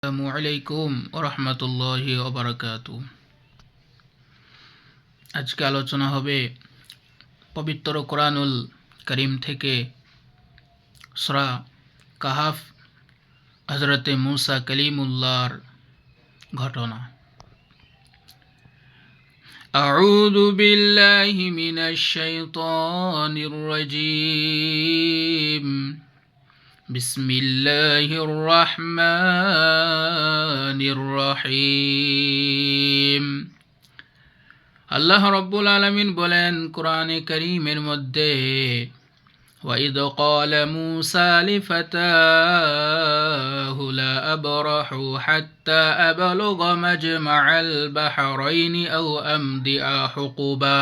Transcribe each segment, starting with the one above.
আসসালামু আলাইকুম ওরহমতুল্লাহি ওবারাকাতু। আজকে আলোচনা হবে পবিত্র কোরআনুল করিম থেকে সূরা কাহাফ হযরতে মুসা কালিমুল্লাহর ঘটনা। আউযু বিল্লাহি মিনাশ শাইতানির রাজীম। বিসমিল্লাহির রহমানির রহিম। আল্লাহ রব্বুল আলামিন বলেন কোরআনে কারীমের মধ্যে, وَإِذْ قَالَ مُوسَى لِفَتَاهُ لَا أَبْرَحُ حَتَّى أَبْلُغَ مَجْمَعَ الْبَحْرَيْنِ أَوْ أَمْضِيَ حُقُبًا।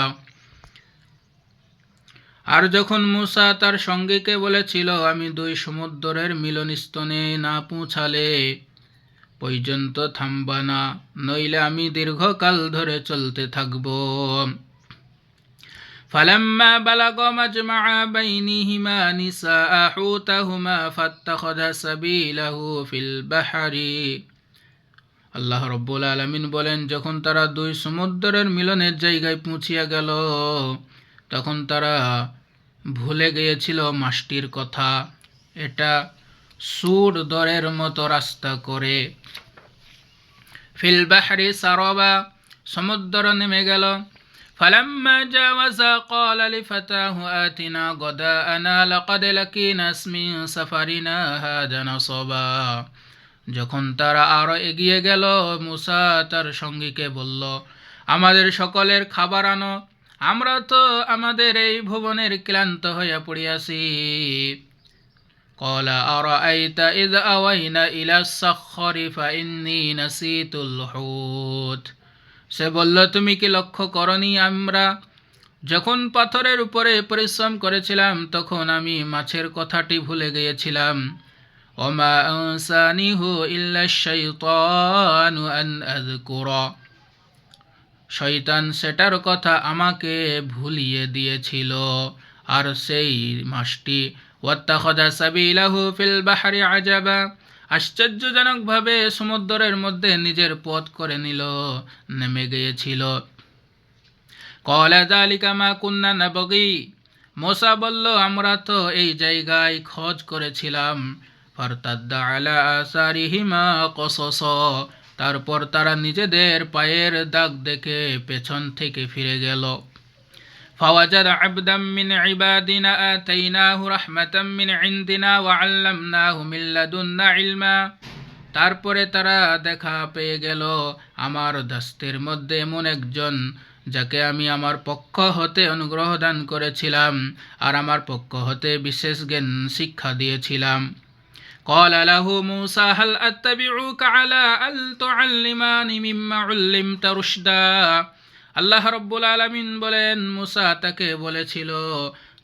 আর যখন মুসা তার সঙ্গীকে বলেছিল, আমি দুই সমুদ্রের মিলনস্থলে না পৌঁছালে পর্যন্ত থামবা না, নইলে আমি দীর্ঘকাল ধরে চলতে থাকব। فلما بلغ مجمع بينهما نساء حوتهما فاتخذ سبيله في البحر। আল্লাহ রব্বুল আলামিন বলেন, যখন তারা দুই সমুদ্রের মিলনের জায়গায় পৌঁছিয়া গেল, তখন তারা ভুলে গিয়েছিল মাছটির কথা। এটা সুর দরের মতো রাস্তা করে। ফিল বাহরি সারাবা, সমুদ্র নেমে গেল। فلما جاوزا قال لفتاه آتنا غداءنا لقد لقينا من سفرنا هذا نصبا। যখন তারা আরো এগিয়ে গেল, মুসা তার সঙ্গীকে বলল, আমাদের সকলের খাবার আনো, আমরা তো আমাদের এই ভুবনের ক্লান্ত হইয়া পড়িয়াছি। قال أرأيت إذ أوينا إلى الصخر فإني نسيت الحوت। সে বলল, তুমি কি লক্ষ্য করনি, আমরা যখন পাথরের উপরে পরিশ্রম করেছিলাম তখন আমি মাছের কথাটি ভুলে গিয়েছিলাম। ওমা আনসানিহু ইল্লা শাইতানু আন আযকুরা। শয়তান সেটার কথা আমাকে ভুলিয়ে দিয়েছিল। আর সেই মাছটি ওয়াত্তাখাযা সাবিলাহু ফিল বাহরি আজাবা, আশ্চর্যজনকভাবে সমুদ্রের মধ্যে নিজের পথ করে নিল, নেমে গিয়েছিল। ক্বালা যালিকা মা কুন্না নাবগি। মুসা বলল, আমরা তো এই জায়গায় খোঁজ করেছিলাম। ফারতাদ্দা আলা আসারিহিমা কসস। তারপর তারা নিজেদের পায়ের দাগ দেখে পেছন থেকে ফিরে গেল। فوجد عبدا من عبادنا آتيناه رحمة من عندنا وعلمناه من لدنا علما। তারপরে তারা দেখা পেয়ে গেল আমার দাসদের মধ্যে এমন একজন, যাকে আমি আমার পক্ষ হতে অনুগ্রহ দান করেছিলাম আর আমার পক্ষ হতে বিশেষ জ্ঞান শিক্ষা দিয়েছিলাম। قال له موسى هل أتبعك على أن تعلمني مما علمت رشدا। আল্লাহ রব্বুল আলামিন বলেন, মুসা তাকে বলেছিল,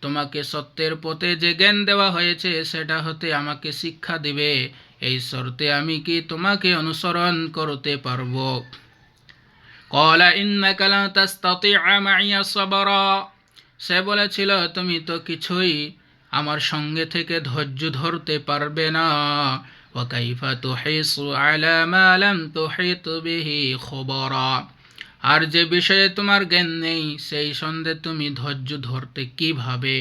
তোমাকে সত্যের পথে যে জ্ঞান দেওয়া হয়েছে সেটা হতে আমাকে শিক্ষা দিবে, এই শর্তে আমি কি তোমাকে অনুসরণ করতে পারবো? ক্বালা ইন্নাকা লা তাসতাতি'আ মা'ইয়া সাবরা। সে বলেছিল, তুমি তো কিছুই আমার সঙ্গে থেকে ধৈর্য ধরতে পারবে না। ওয়া কাইফা তুহিসু আলা মা লাম তুহিত বিহি খবরা। আর যে বিষয়ে তোমার জ্ঞান নেই সেই সন্দেহে তুমি ধৈর্য ধরতে কিভাবে?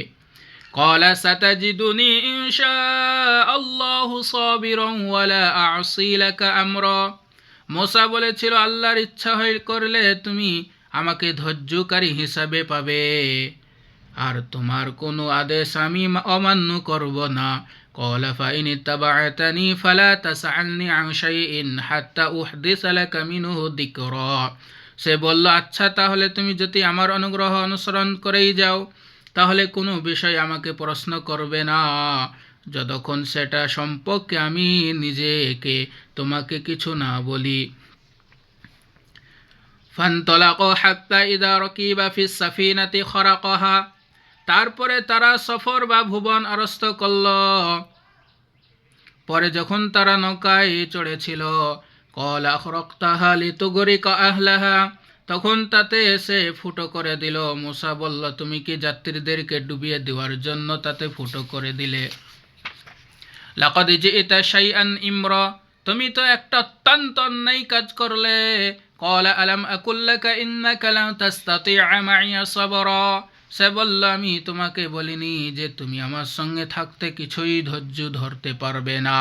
ক্বালা সাতাজিদুনি ইনশাআল্লাহু সাবিরান ওয়ালা আ'সি লাকা আমরা। মুসা বলেছিল, আল্লাহর ইচ্ছা করলে তুমি আমাকে ধৈর্যকারী হিসাবে পাবে, আর তোমার কোনো আদেশ আমি অমান্য করব না। ক্বালা ফাইন ইত্তাবা'তানি ফালা তাসআলনি আন শাইইন হাত্তা উহদিসা লাকা মিনহু যিকরা। সে বলল, আচ্ছা তাহলে তুমি যদি আমার অনুগ্রহ অনুসরণ করেই যাও, তাহলে কোনো বিষয় আমাকে প্রশ্ন করবে না, যতক্ষণ সেটা সম্পর্কে আমি নিজেকে তোমাকে কিছু না বলি। ফানতালাকা হাত্তা ইযা রাকিবা ফিস সাফিনাতি খারাকাহা। তারপরে তারা সফর বা ভুবন আরস্ত করল। পরে যখন তারা নৌকায় চড়েছিল, ক্বালা আখরাকতাহা লিতুগরিকা আহলাহা। তখন তাতে এসে ফুটো করে দিল। মুসা বলল, তুমি কি যাত্রীদেরকে ডুবিয়ে দেওয়ার জন্য তাতে ফুটো করে দিলে? লাকাদ জিইতা শাইআন ইমরা। তুমি তো একটা অত্যন্ত অন্যায় কাজ করলে। ক্বালা আলাম আকুল লাকা ইন্নাকা লান তাস্তাতিআ মাইয়া সাবরা। সে বলল, আমি তোমাকে বলিনি যে তুমি আমার সঙ্গে থাকতে কিছুই ধৈর্য ধরতে পারবে না।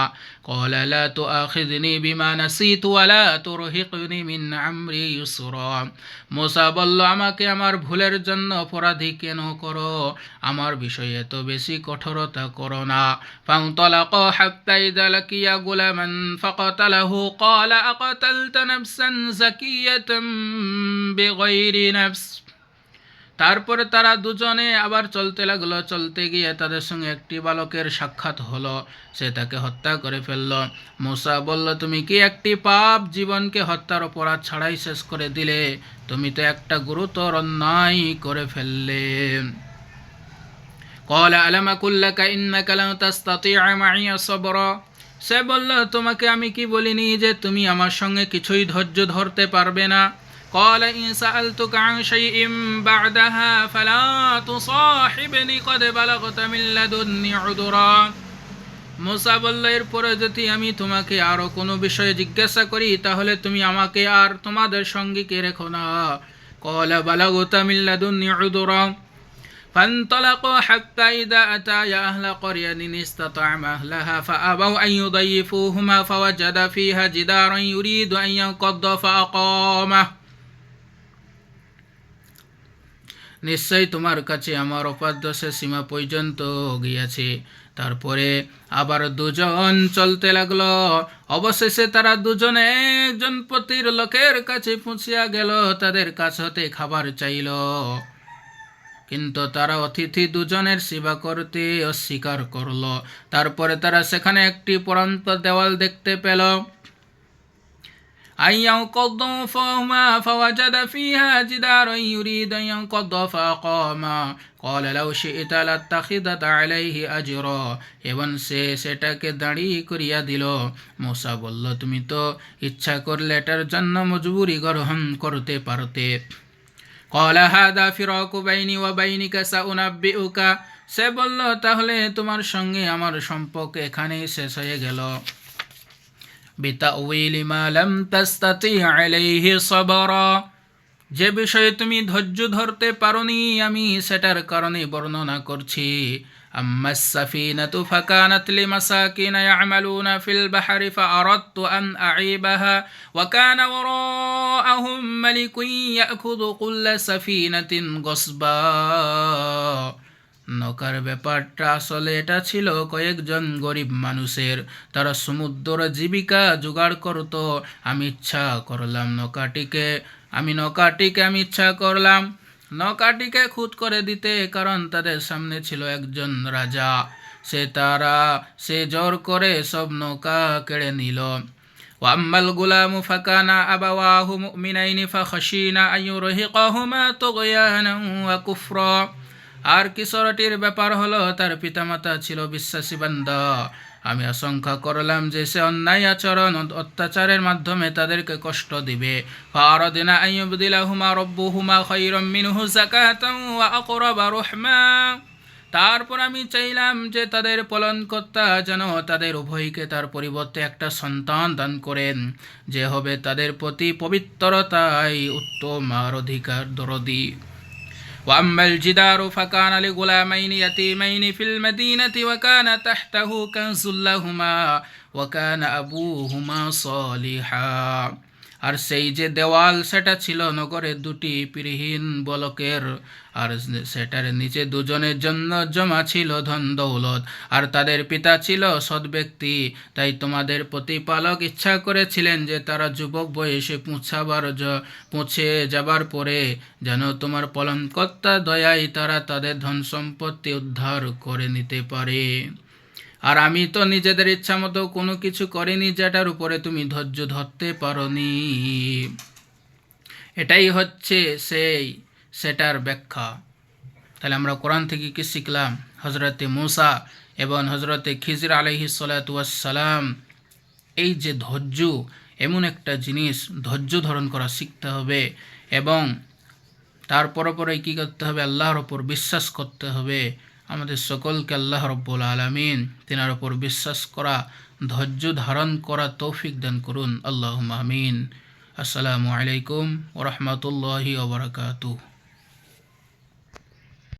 ক্বালা লা তুআখিযনি বিমা নাসিতু ওয়া লা তুরহিকনি মিন আমরি ইউসরা। মূসা বলল, আমাকে আমার ভুলের জন্য অপরাধী কেন করো, আমার বিষয়ে এত বেশি কঠোরতা করো না। فانطلقا حتى إذا لقيا غلاما فقتله قال أقتلت نفسا زكية بغير نفس। তারপরে তারা দুজনে আবার চলতে লাগলো। চলতে গিয়ে তাদের সঙ্গে একটি বালকের সাক্ষাৎ হলো, সে তাকে হত্যা করে ফেলল। মূসা বলল, তুমি কি একটি পাপ জীবনকে হত্যার অপরাধ ছাড়াই শেষ করে দিলে? তুমি তো একটা গুরুতর অন্যায় করে ফেললে। ক্বালা আলাম আকুল লাকা ইন্নাকা লান তাস্তাতিআ মাইয়া সাবরা। সে বলল, তোমাকে আমি কি বলিনি যে তুমি আমার সঙ্গে কিছুই ধৈর্য ধরতে পারবে না। ক্বালা ইন সাআলতুকা আন শাইইন বা'দাহা ফালা তুসাহিবনি ক্বাদ বালাগতা মিন লাদুন্নি উযরা। মূসা বলল, এরপরে যদি আমি তোমাকে আরো কোনো বিষয়ে জিজ্ঞাসা করি তাহলে তুমি আমাকে আর তোমাদের সঙ্গীকে রেখো না। ক্বালা বালাগতা মিন লাদুন্নি উযরা। فانطلقوا حتى إذا أتايا أهل قرية استطعما أهلها فأبوا أن يضيفوهما فوجد فيها جدارا يريد أن ينقض فأقامه। নিশ্চয়ই তোমার কাছে আমার অবাধ্য সীমা পর্যন্ত গিয়েছে। তারপরে আবার দুজন চলতে লাগলো। অবশেষে তারা দুজনে একজন পতির লোকের কাছে পৌঁছিয়া গেল, তাদের কাছ হতে খাবার চাইল, কিন্তু তারা অতিথি দুজনের সেবা করতে অস্বীকার করল। তারপরে তারা সেখানে একটি পরন্ত দেওয়াল দেখতে পেল। فوجد فيها جدارا يريد أن ينقض فأقامه قال لو شئت لاتخذت عليه أجرا। এবং সে সেটাকে দাঁড়িয়ে করিয়া দিল। মূসা বলল, তুমি তো ইচ্ছা করলে এটার জন্য মজবুরি গ্রহণ করতে পারতে। قال هذا فراق بيني وبينك سأنبئك। সে বলল, তাহলে তোমার সঙ্গে আমার সম্পর্ক এখানেই শেষ হয়ে গেল। বিতাউইলি মা লাম তাস্তাতি আলাইহি সাবরা। যে বিষয়ে তুমি ধৈর্য ধরতে পারোনি আমি সেটার কারণে বর্ণনা করছি। আম্মাস সাফিনাতু ফাকানাত লিমাসাকিনা ইয়ামালুনা ফিল বাহরি ফাআরাদতু আন আ'ইবাহা ওয়া কানা ওয়ারাআহুম মালিকুন ইয়াখুযু কুল্লা সাফিনাতিন গসবা। নৌকার ব্যাপারটা আসলে এটা ছিল কয়েকজন গরিব মানুষের, তারা সমুদ্র জীবিকা জোগাড় করত। আমি ইচ্ছা করলাম নৌকাটিকে খুঁত করে দিতে, কারণ তাদের সামনে ছিল একজন রাজা। সে জোর করে সব নৌকা কেড়ে নিল। ওয়াম্মাল গুলামু ফাকানা আবাওয়াহু মুমিনাইনি ফাখাশিনা আইয়ুরহিকাহুমা তুগয়ানান ওয়া কুফরা। আর কিশোরটির ব্যাপার হলো তার পিতামাতা ছিল বিশ্বাসী বান্দা। আমি আশঙ্কা করলাম যে সে অন্যায় আচরণ অত্যাচারের মাধ্যমে তাদেরকে কষ্ট দিবে। ফারাদিনা আইয়ুবদিলাহুমা রাব্বুহুমা খায়রাম মিনহু যাকাতান ওয়া আকরাবা রহমা। তারপর আমি চাইলাম যে তাদের পালনকর্তা যেন তাদের উভয়কে তার পরিবর্তে একটা সন্তান দান করেন, যে হবে তাদের প্রতি পবিত্রতায় উত্তম আর অধিকার দরদি। وأما الجدار فكان لغلامين يتيمين في المدينة وكان تحته كنز لهما وكان أبوهما صالحا। আর সেই যে দেওয়াল সেটা ছিল নগরের দুটি পিরহীন বালকের, আর সেটার নিচে দুজনের জন্য জমা ছিল ধন দৌলত, আর তাদের পিতা ছিল সৎ ব্যক্তি। তাই তোমাদের প্রতিপালক ইচ্ছা করেছিলেন যে তারা যুবক বয়সে পৌঁছে যাবার পরে যেন তোমার পালনকর্তা দয়ায় তারা তাদের ধন সম্পত্তি উদ্ধার করে নিতে পারে। আর আমি তো নিজেদের ইচ্ছা মতো কোনো কিছু করিনি যেটার উপরে তুমি ধৈর্য ধরতে পারোনি। এটাই হচ্ছে সেটার ব্যাখ্যা। তাহলে আমরা কোরআন থেকে কি শিখলাম? হজরতে মূসা এবং হজরতে খিজির আলাইহিস সালাতু ওয়াস সালাম, এই যে ধৈর্য, এমন একটা জিনিস, ধৈর্য ধারণ করা শিখতে হবে এবং তার পরে কী করতে হবে? আল্লাহর ওপর বিশ্বাস করতে হবে। আমাদের সকলকে আল্লাহ রব্বুল আলামিন তিনার উপর বিশ্বাস করা, ধৈর্য ধারণ করা তৌফিক দান করুন। আল্লাহুম্মা আমিন। আসসালামু আলাইকুম ওয়া রাহমাতুল্লাহি ওয়া বারাকাতুহু।